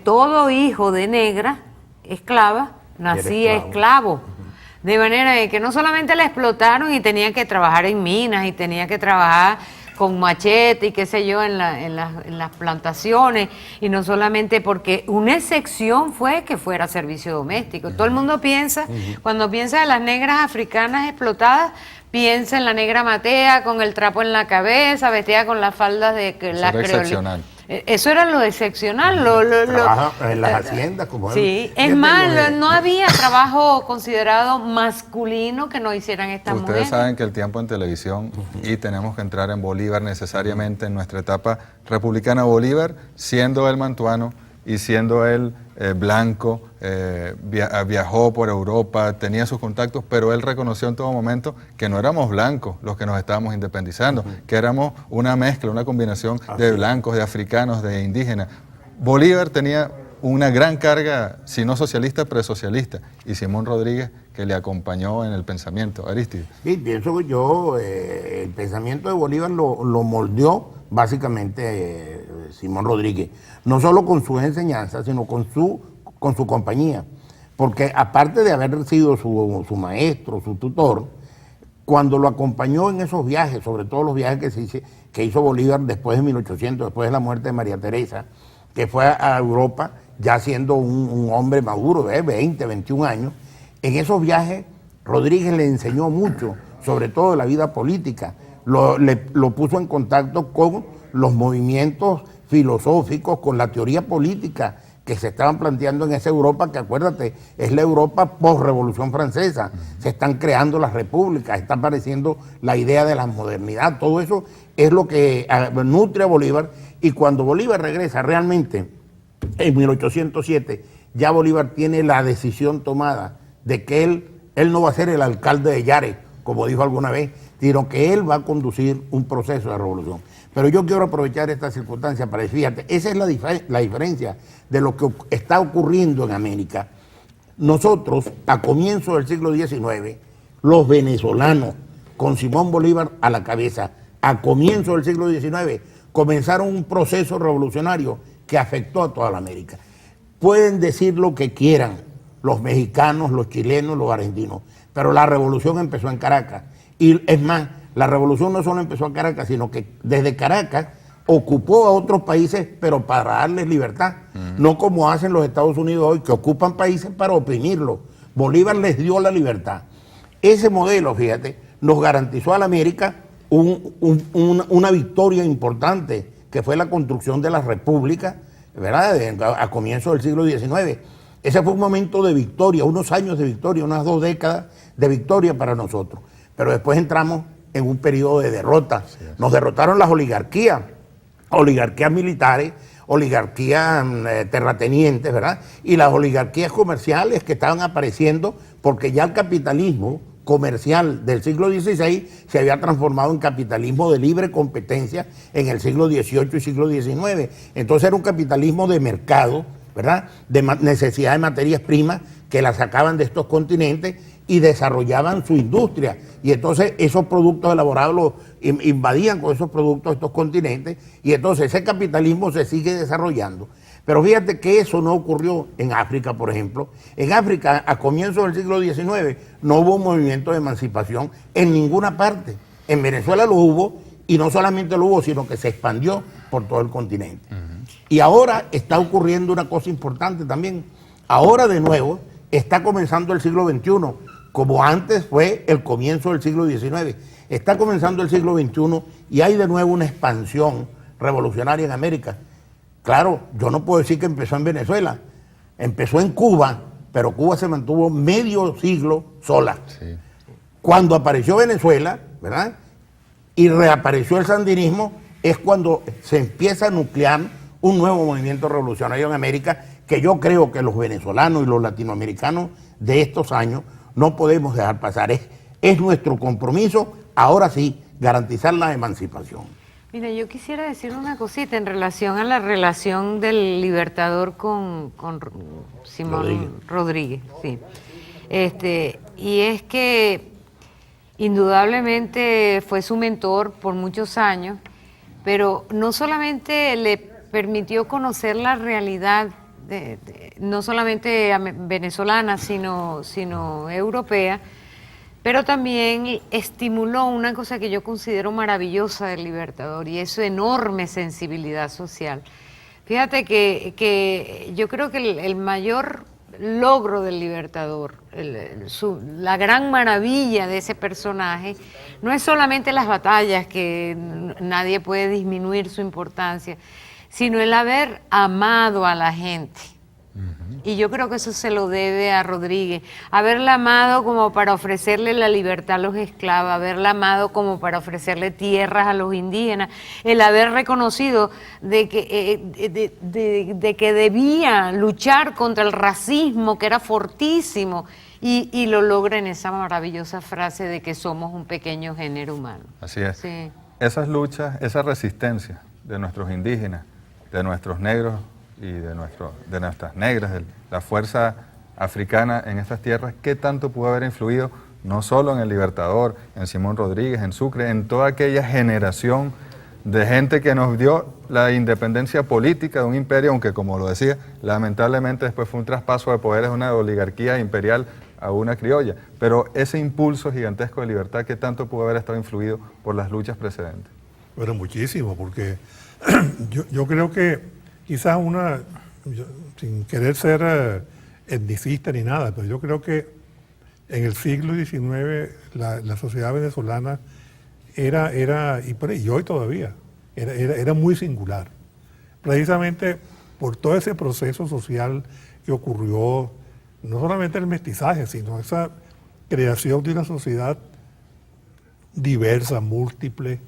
todo hijo de negra, esclava, nacía esclavo. De manera de que no solamente la explotaron y tenía que trabajar en minas y tenía que trabajar con machete y qué sé yo en las plantaciones, y no solamente porque una excepción fue que fuera servicio doméstico. Todo el mundo piensa, cuando piensa en las negras africanas explotadas, piensa en la negra matea con el trapo en la cabeza, vestida con las faldas de la excepcional. Eso era lo excepcional. Trabaja en las haciendas como sí, es más, no había trabajo considerado masculino que no hicieran estas mujeres. Ustedes saben que el tiempo en televisión, y tenemos que entrar en Bolívar necesariamente en nuestra etapa republicana. Bolívar, siendo él mantuano y siendo él blanco, viajó por Europa, tenía sus contactos, pero él reconoció en todo momento que no éramos blancos los que nos estábamos independizando, que éramos una mezcla, una combinación de blancos, de africanos, de indígenas. Bolívar tenía una gran carga, si no socialista, presocialista, y Simón Rodríguez, que le acompañó en el pensamiento. Arístides. Sí, pienso que yo, el pensamiento de Bolívar lo moldeó básicamente Simón Rodríguez, no solo con sus enseñanzas, sino con su compañía, porque aparte de haber sido su maestro, su tutor, cuando lo acompañó en esos viajes, sobre todo los viajes que hizo Bolívar después de 1800, después de la muerte de María Teresa, que fue a Europa ya siendo un hombre maduro de 20, 21 años, en esos viajes Rodríguez le enseñó mucho, sobre todo de la vida política, lo puso en contacto con los movimientos filosóficos, con la teoría política que se estaban planteando en esa Europa, que acuérdate, es la Europa post-revolución francesa. Se están creando las repúblicas, está apareciendo la idea de la modernidad, todo eso es lo que nutre a Bolívar, y cuando Bolívar regresa realmente en 1807, ya Bolívar tiene la decisión tomada de que él no va a ser el alcalde de Yare, como dijo alguna vez, sino que él va a conducir un proceso de revolución. Pero yo quiero aprovechar esta circunstancia para decir, fíjate, esa es la diferencia de lo que está ocurriendo en América. Nosotros, a comienzos del siglo XIX, los venezolanos, con Simón Bolívar a la cabeza, a comienzos del siglo XIX, comenzaron un proceso revolucionario que afectó a toda la América. Pueden decir lo que quieran, los mexicanos, los chilenos, los argentinos, pero la revolución empezó en Caracas. Y es más, la revolución no solo empezó en Caracas, sino que desde Caracas ocupó a otros países, pero para darles libertad. No como hacen los Estados Unidos hoy, que ocupan países para oprimirlos. Bolívar les dio la libertad. Ese modelo, fíjate, nos garantizó a la América una victoria importante, que fue la construcción de la República, ¿verdad? A comienzos del siglo XIX. Ese fue un momento de victoria, unos años de victoria, unas 2 décadas de victoria para nosotros. Pero después entramos en un periodo de derrota. Nos derrotaron las oligarquías militares, oligarquías terratenientes, ¿verdad? Y las oligarquías comerciales que estaban apareciendo, porque ya el capitalismo comercial del siglo XVI se había transformado en capitalismo de libre competencia en el siglo XVIII y siglo XIX. Entonces era un capitalismo de mercado, ¿verdad? De necesidad de materias primas que las sacaban de estos continentes y desarrollaban su industria. Y entonces esos productos elaborados los invadían con esos productos estos continentes, y entonces ese capitalismo se sigue desarrollando. Pero fíjate que eso no ocurrió en África, por ejemplo. En África, a comienzos del siglo XIX, no hubo un movimiento de emancipación en ninguna parte. En Venezuela lo hubo, y no solamente lo hubo, sino que se expandió por todo el continente. Y ahora está ocurriendo una cosa importante también. Ahora de nuevo está comenzando el siglo XXI, como antes fue el comienzo del siglo XIX. Está comenzando el siglo XXI y hay de nuevo una expansión revolucionaria en América. Claro, yo no puedo decir que empezó en Venezuela, empezó en Cuba, pero Cuba se mantuvo medio siglo sola. Sí. Cuando apareció Venezuela, ¿verdad? Y reapareció el sandinismo, es cuando se empieza a nuclear un nuevo movimiento revolucionario en América, que yo creo que los venezolanos y los latinoamericanos de estos años no podemos dejar pasar. Es nuestro compromiso, ahora sí, garantizar la emancipación. Mira, yo quisiera decir una cosita en relación a la relación del Libertador con Simón Rodríguez, sí. Y es que indudablemente fue su mentor por muchos años, pero no solamente le permitió conocer la realidad no solamente venezolana, sino europea, pero también estimuló una cosa que yo considero maravillosa del Libertador, y es su enorme sensibilidad social. Fíjate que yo creo que el mayor logro del Libertador, la gran maravilla de ese personaje, no es solamente las batallas, que nadie puede disminuir su importancia, sino el haber amado a la gente. Y yo creo que eso se lo debe a Rodríguez, haberla amado como para ofrecerle la libertad a los esclavos, haberla amado como para ofrecerle tierras a los indígenas, el haber reconocido de que debía luchar contra el racismo, que era fortísimo, y lo logra en esa maravillosa frase de que somos un pequeño género humano. Así es. Sí. Esas luchas, esa resistencia de nuestros indígenas, de nuestros negros y de nuestras negras, de la fuerza africana en estas tierras, ¿qué tanto pudo haber influido no solo en el Libertador, en Simón Rodríguez, en Sucre, en toda aquella generación de gente que nos dio la independencia política de un imperio, aunque como lo decía, lamentablemente después fue un traspaso de poderes de una oligarquía imperial a una criolla? Pero ese impulso gigantesco de libertad, ¿qué tanto pudo haber estado influido por las luchas precedentes? Bueno, muchísimo, porque yo creo que quizás sin querer ser etnicista ni nada, pero yo creo que en el siglo XIX la sociedad venezolana y hoy todavía, era muy singular. Precisamente por todo ese proceso social que ocurrió, no solamente el mestizaje, sino esa creación de una sociedad diversa, múltiple,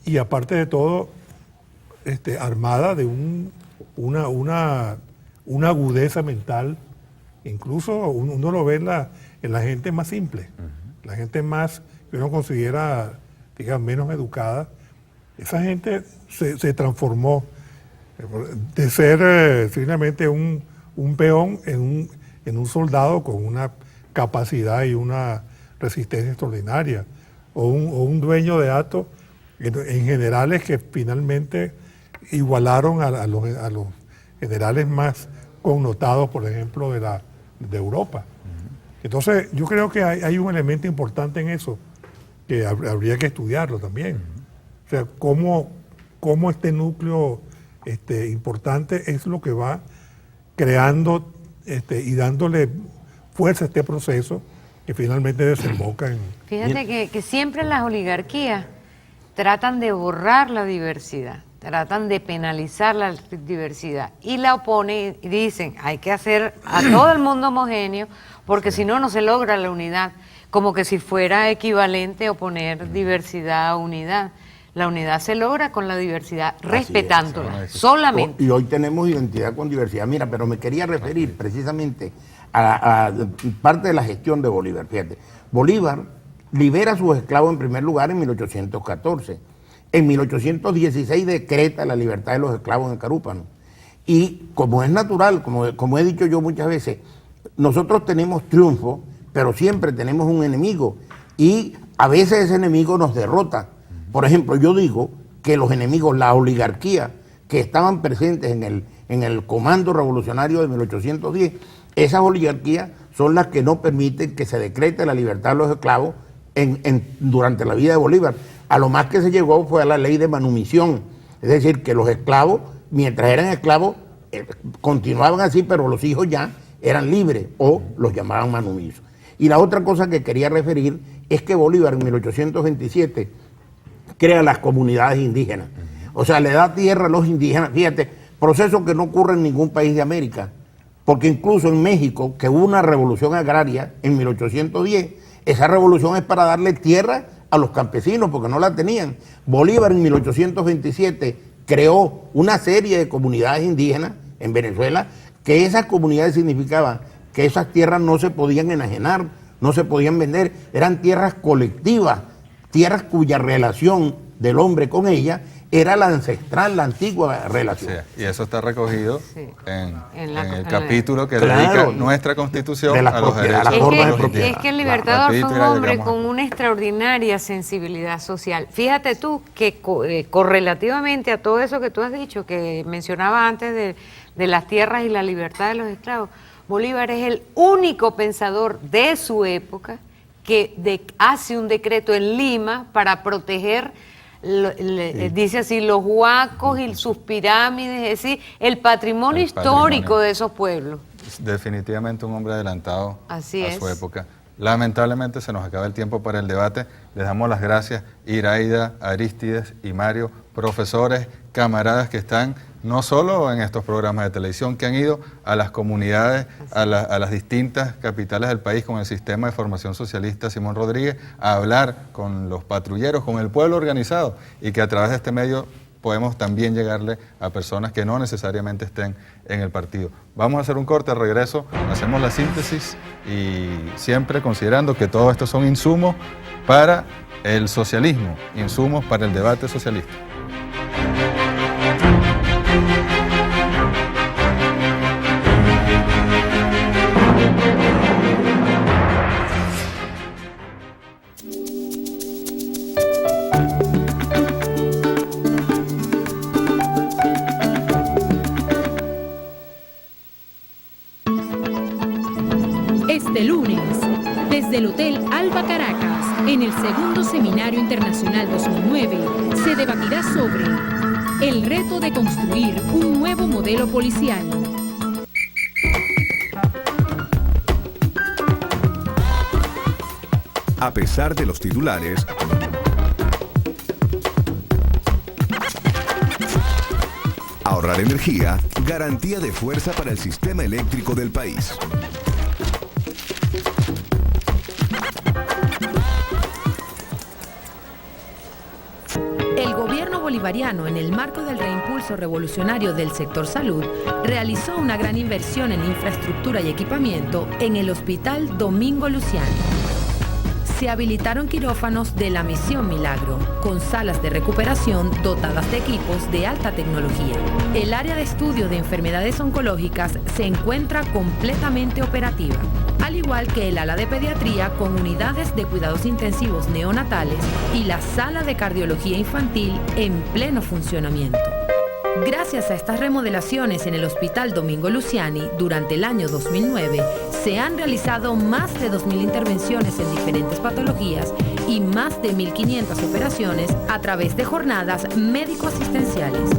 y aparte de todo, armada de una agudeza mental, incluso uno lo ve en la gente más simple, la gente más que uno considera, digamos, menos educada. Esa gente se transformó de ser simplemente un peón en un soldado con una capacidad y una resistencia extraordinaria, o un dueño de acto en generales que finalmente igualaron a los generales más connotados, por ejemplo, de Europa. Entonces, yo creo que hay un elemento importante en eso, que habría que estudiarlo también. O sea, cómo este núcleo importante es lo que va creando y dándole fuerza a este proceso que finalmente desemboca en... Fíjate que siempre las oligarquías tratan de borrar la diversidad, tratan de penalizar la diversidad, y la oponen y dicen, hay que hacer a todo el mundo homogéneo, porque si no, no se logra la unidad, como que si fuera equivalente oponer diversidad a unidad. La unidad se logra con la diversidad, respetándola, solamente. Y hoy tenemos identidad con diversidad. Mira, pero me quería referir precisamente a parte de la gestión de Bolívar. Fíjate, Bolívar libera a sus esclavos en primer lugar en 1814. En 1816 decreta la libertad de los esclavos en el Carúpano. Y como es natural, como he dicho yo muchas veces, nosotros tenemos triunfo, pero siempre tenemos un enemigo. Y a veces ese enemigo nos derrota. Por ejemplo, yo digo que los enemigos, la oligarquía, que estaban presentes en el comando revolucionario de 1810, esas oligarquías son las que no permiten que se decrete la libertad de los esclavos durante la vida de Bolívar. A lo más que se llegó fue a la ley de manumisión, es decir, que los esclavos, mientras eran esclavos, continuaban así, pero los hijos ya eran libres o los llamaban manumisos. Y la otra cosa que quería referir es que Bolívar en 1827 crea las comunidades indígenas, o sea, le da tierra a los indígenas. Fíjate, proceso que no ocurre en ningún país de América, porque incluso en México, que hubo una revolución agraria en 1810, esa revolución es para darle tierra a los campesinos, porque no la tenían. Bolívar en 1827 creó una serie de comunidades indígenas en Venezuela, que esas comunidades significaban que esas tierras no se podían enajenar, no se podían vender, eran tierras colectivas, tierras cuya relación del hombre con ella era la ancestral, la antigua relación. Sí, y eso está recogido en el capítulo que Claro, dedica nuestra Constitución de la a los propiedad, derechos la forma de de los propiedad. Es que el Libertador fue un Repito, ya hombre llegamos con a- una extraordinaria sensibilidad social. Fíjate tú que correlativamente a todo eso que tú has dicho, que mencionaba antes de las tierras y la libertad de los esclavos. Bolívar es el único pensador de su época que hace un decreto en Lima para proteger, dice así, los huacos y sus pirámides, es decir, el patrimonio histórico de esos pueblos. Definitivamente un hombre adelantado Así a su época. Lamentablemente se nos acaba el tiempo para el debate. Les damos las gracias, Iraida, Arístides y Mario, profesores, camaradas que están no solo en estos programas de televisión, que han ido a las comunidades, a las distintas capitales del país con el sistema de formación socialista Simón Rodríguez, a hablar con los patrulleros, con el pueblo organizado, y que a través de este medio podemos también llegarle a personas que no necesariamente estén en el partido. Vamos a hacer un corte, al regreso hacemos la síntesis y siempre considerando que todo esto son insumos para el socialismo, insumos para el debate socialista. Este lunes, desde el Hotel Alba Caracas, en el segundo Seminario Internacional 2009, se debatirá sobre el reto de construir un nuevo modelo policial. A pesar de los titulares, ahorrar energía, garantía de fuerza para el sistema eléctrico del país. El gobierno bolivariano, en el marco del reimpulso revolucionario del sector salud, realizó una gran inversión en infraestructura y equipamiento en el Hospital Domingo Luciani. Se habilitaron quirófanos de la Misión Milagro, con salas de recuperación dotadas de equipos de alta tecnología. El área de estudio de enfermedades oncológicas se encuentra completamente operativa, al igual que el ala de pediatría con unidades de cuidados intensivos neonatales y la sala de cardiología infantil en pleno funcionamiento. Gracias a estas remodelaciones en el Hospital Domingo Luciani, durante el año 2009, se han realizado más de 2.000 intervenciones en diferentes patologías y más de 1.500 operaciones a través de jornadas médico-asistenciales.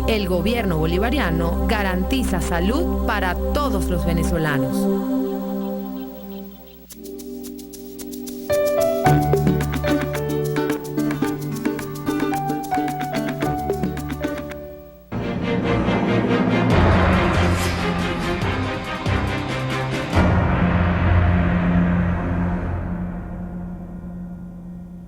El gobierno bolivariano garantiza salud para todos los venezolanos.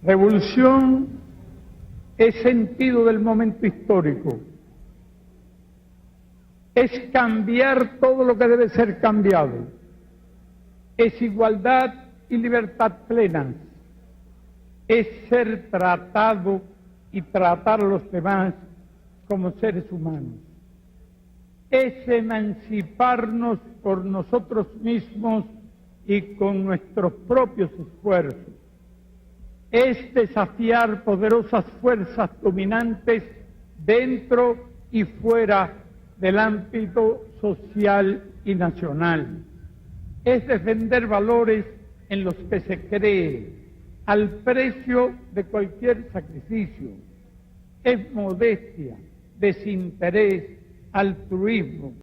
Revolución es sentido del momento histórico, es cambiar todo lo que debe ser cambiado, es igualdad y libertad plenas, es ser tratado y tratar a los demás como seres humanos, es emanciparnos por nosotros mismos y con nuestros propios esfuerzos, es desafiar poderosas fuerzas dominantes dentro y fuera del ámbito social y nacional. Es defender valores en los que se cree, al precio de cualquier sacrificio. Es modestia, desinterés, altruismo.